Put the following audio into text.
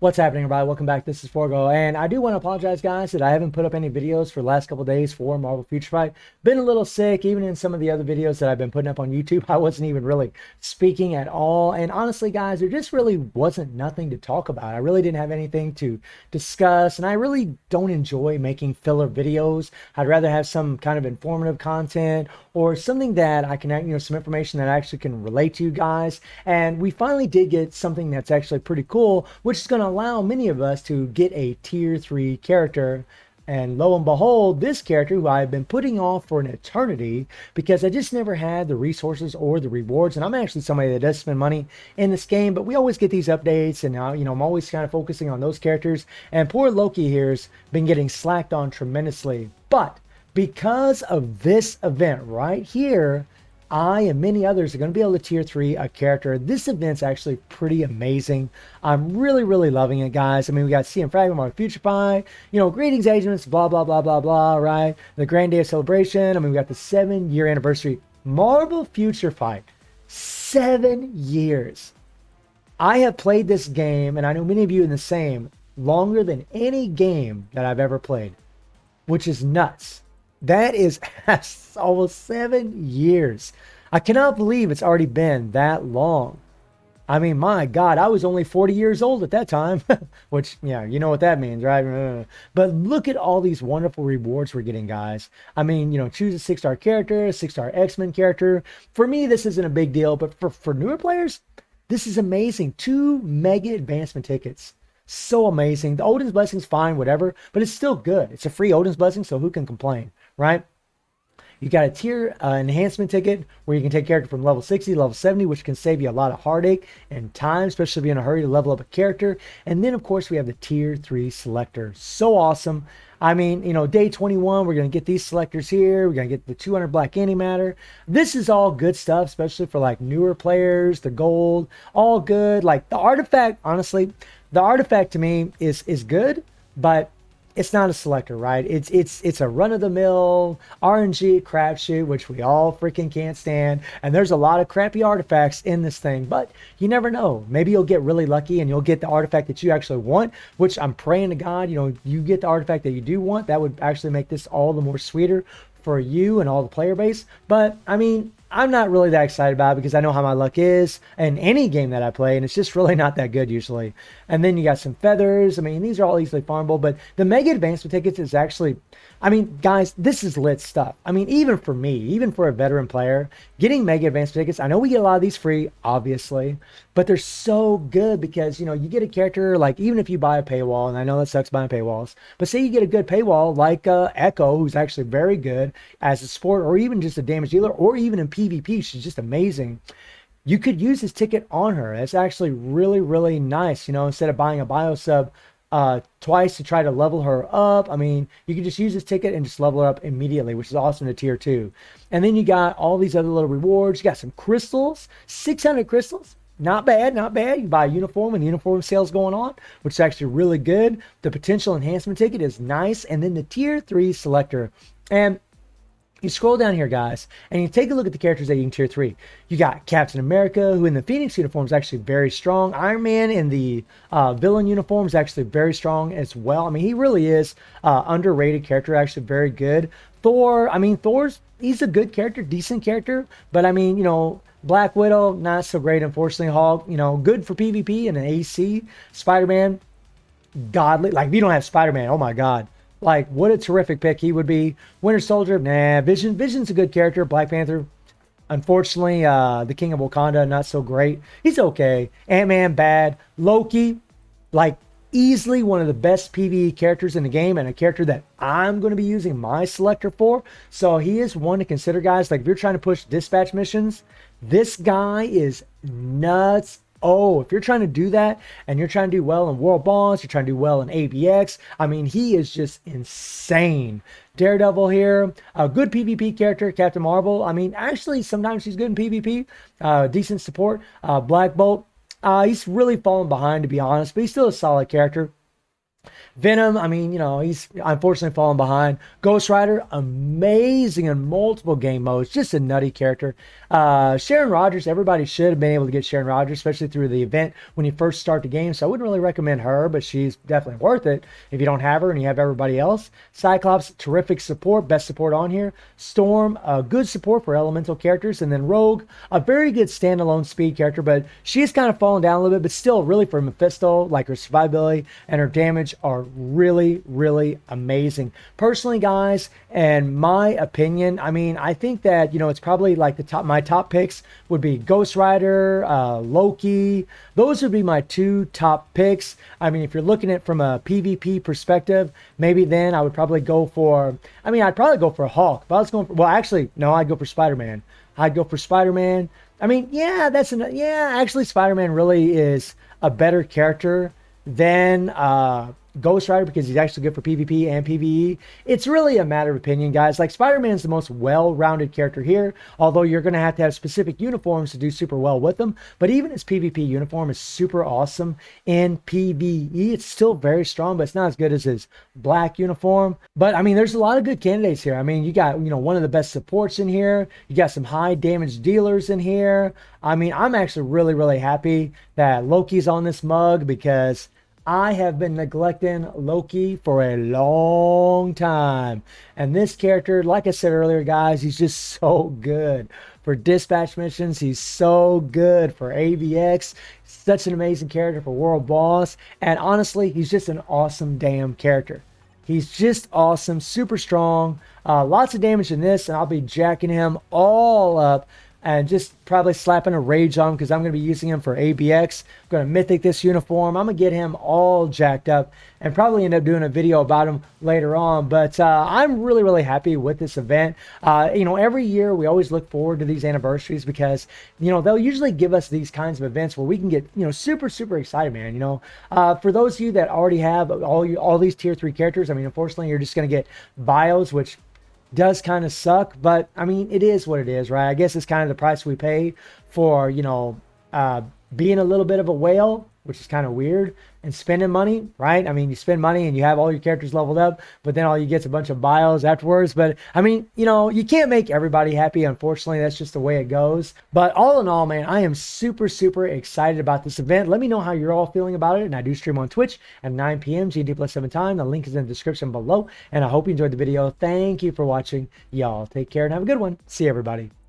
What's happening, everybody? Welcome back. This is Forgo, and I do want to apologize, guys, that I haven't put up any videos for the last couple days for Marvel Future Fight. Been a little sick. Even in some of the other videos that I've been putting up on YouTube, I wasn't even really speaking at all. And honestly, guys, there just really wasn't nothing to talk about. I really didn't have anything to discuss, and I really don't enjoy making filler videos. I'd rather have some kind of informative content or something that I can, some information that I actually can relate to you guys. And we finally did get something that's actually pretty cool, which is going to allow many of us to get a tier 3 character. And lo and behold, this character who I've been putting off for an eternity because I just never had the resources or the rewards. And I'm actually somebody that does spend money in this game, but we always get these updates, and now, I'm always kind of focusing on those characters. And poor Loki here's been getting slacked on tremendously. But because of this event right here, I and many others are going to be able to tier 3 a character. This event's actually pretty amazing. I'm really, really loving it, guys. I mean, we got CM Fragment, Marvel Future Fight, greetings, agents, blah, blah, blah, blah, blah, right? The grand day of celebration. I mean, we got the 7-year anniversary. Marvel Future Fight. 7 years. I have played this game, and I know many of you in the same, longer than any game that I've ever played, which is nuts. That is almost 7 years. I cannot believe it's already been that long. I mean, my God, I was only 40 years old at that time, which, yeah, you know what that means, right? But look at all these wonderful rewards we're getting, guys. I mean, choose a 6-star character, a 6-star X-Men character. For me, this isn't a big deal, but for newer players, this is amazing. 2 mega advancement tickets. So amazing. The Odin's Blessing's fine, whatever, but it's still good. It's a free Odin's Blessing, so who can complain, right? You got a tier enhancement ticket where you can take character from level 60 to level 70, which can save you a lot of heartache and time, especially if you're in a hurry to level up a character. And then, of course, we have the tier 3 selector. So awesome. I mean, day 21, we're going to get these selectors here. We're going to get the 200 black antimatter. This is all good stuff, especially for like newer players, the gold, all good. Like the artifact, honestly, the artifact to me is good, but it's not a selector, right? It's a run-of-the-mill RNG crapshoot, which we all freaking can't stand. And there's a lot of crappy artifacts in this thing, but you never know. Maybe you'll get really lucky and you'll get the artifact that you actually want, which I'm praying to God, you get the artifact that you do want. That would actually make this all the more sweeter for you and all the player base. But I mean, I'm not really that excited about it because I know how my luck is in any game that I play, and it's just really not that good usually. And then you got some feathers. I mean, these are all easily farmable, but the mega advancement tickets is actually, I mean, guys, this is lit stuff. I mean, even for me, even for a veteran player, getting mega advancement tickets, I know we get a lot of these free, obviously, but they're so good because, you get a character, like even if you buy a paywall, and I know that sucks buying paywalls, but say you get a good paywall like Echo, who's actually very good as a support, or even just a damage dealer, or even in PvP, she's just amazing. You could use this ticket on her. That's actually really, really nice. Instead of buying a bio sub twice to try to level her up, I mean, you can just use this ticket and just level her up immediately, which is awesome to tier 2. And then you got all these other little rewards. You got some crystals, 600 crystals. Not bad, not bad. You buy a uniform and the uniform sale's going on, which is actually really good. The potential enhancement ticket is nice. And then the tier 3 selector. And you scroll down here, guys, and you take a look at the characters that you can tier 3. You got Captain America, who in the Phoenix uniform is actually very strong. Iron Man in the villain uniform is actually very strong as well. I mean, he really is underrated character, actually very good. Thor, I mean, he's a good character, decent character, but I mean, Black Widow, not so great, unfortunately. Hulk, good for PvP and an AC. Spider-Man, godly. Like, if you don't have Spider-Man, oh my God. Like, what a terrific pick he would be. Winter Soldier, nah. Vision's a good character. Black Panther, unfortunately, the King of Wakanda, not so great. He's okay. Ant-Man, bad. Loki, like, easily one of the best PvE characters in the game, and a character that I'm going to be using my selector for. So he is one to consider, guys. Like, if you're trying to push dispatch missions, this guy is nuts. Oh, if you're trying to do that and you're trying to do well in World Bonds, you're trying to do well in ABX, I mean, he is just insane. Daredevil here, a good PvP character. Captain Marvel, I mean, actually, sometimes he's good in PvP. Decent support. Black Bolt, he's really fallen behind, to be honest, but he's still a solid character. Venom, I mean, you know, he's unfortunately fallen behind. Ghost Rider, amazing in multiple game modes, just a nutty character. Sharon Rodgers, everybody should have been able to get Sharon Rodgers, especially through the event when you first start the game. So I wouldn't really recommend her, but she's definitely worth it if you don't have her and you have everybody else. Cyclops, terrific support, best support on here. Storm, good support for elemental characters. And then Rogue, a very good standalone speed character, but she's kind of fallen down a little bit, but still really for Mephisto, like her survivability and her damage are really, really amazing. Personally, guys, and my opinion, I mean, I think that, you know, it's probably like my top picks would be Ghost Rider, Loki. Those would be my two top picks. I mean, if you're looking at it from a PvP perspective, maybe then I would probably go for, I mean, I'd probably go for Hulk. But I was going for, well, actually, no, I'd go for Spider-Man. I'd go for Spider-Man. I mean, yeah, actually, Spider-Man really is a better character than Ghost Rider because he's actually good for PvP and PvE. It's really a matter of opinion, guys. Like, Spider-Man's the most well-rounded character here, although you're going to have specific uniforms to do super well with them. But even his PvP uniform is super awesome in PvE. It's still very strong, but it's not as good as his black uniform. But, I mean, there's a lot of good candidates here. I mean, you got, you know, one of the best supports in here. You got some high damage dealers in here. I mean, I'm actually really, really happy that Loki's on this mug because I have been neglecting Loki for a long time. And this character, like I said earlier, guys, he's just so good for dispatch missions. He's so good for AVX. Such an amazing character for World Boss. And honestly, he's just an awesome damn character. He's just awesome, super strong. Lots of damage in this, and I'll be jacking him all up and just probably slapping a rage on him because I'm going to be using him for ABX. I'm going to mythic this uniform. I'm going to get him all jacked up and probably end up doing a video about him later on. But I'm really, really happy with this event. You know, every year we always look forward to these anniversaries because, you know, they'll usually give us these kinds of events where we can get, you know, super, super excited, man. You know, for those of you that already have all these tier 3 characters, I mean, unfortunately, you're just going to get bios, which does kind of suck, but I mean, it is what it is, right? I guess it's kind of the price we pay for, you know, being a little bit of a whale, which is kind of weird, and spending money, right? I mean, you spend money and you have all your characters leveled up, but then all you get is a bunch of bios afterwards. But I mean, you know, you can't make everybody happy. Unfortunately, that's just the way it goes. But all in all, man, I am super, super excited about this event. Let me know how you're all feeling about it. And I do stream on Twitch at 9 p.m. GMT+7 time. The link is in the description below. And I hope you enjoyed the video. Thank you for watching. Y'all take care and have a good one. See you, everybody.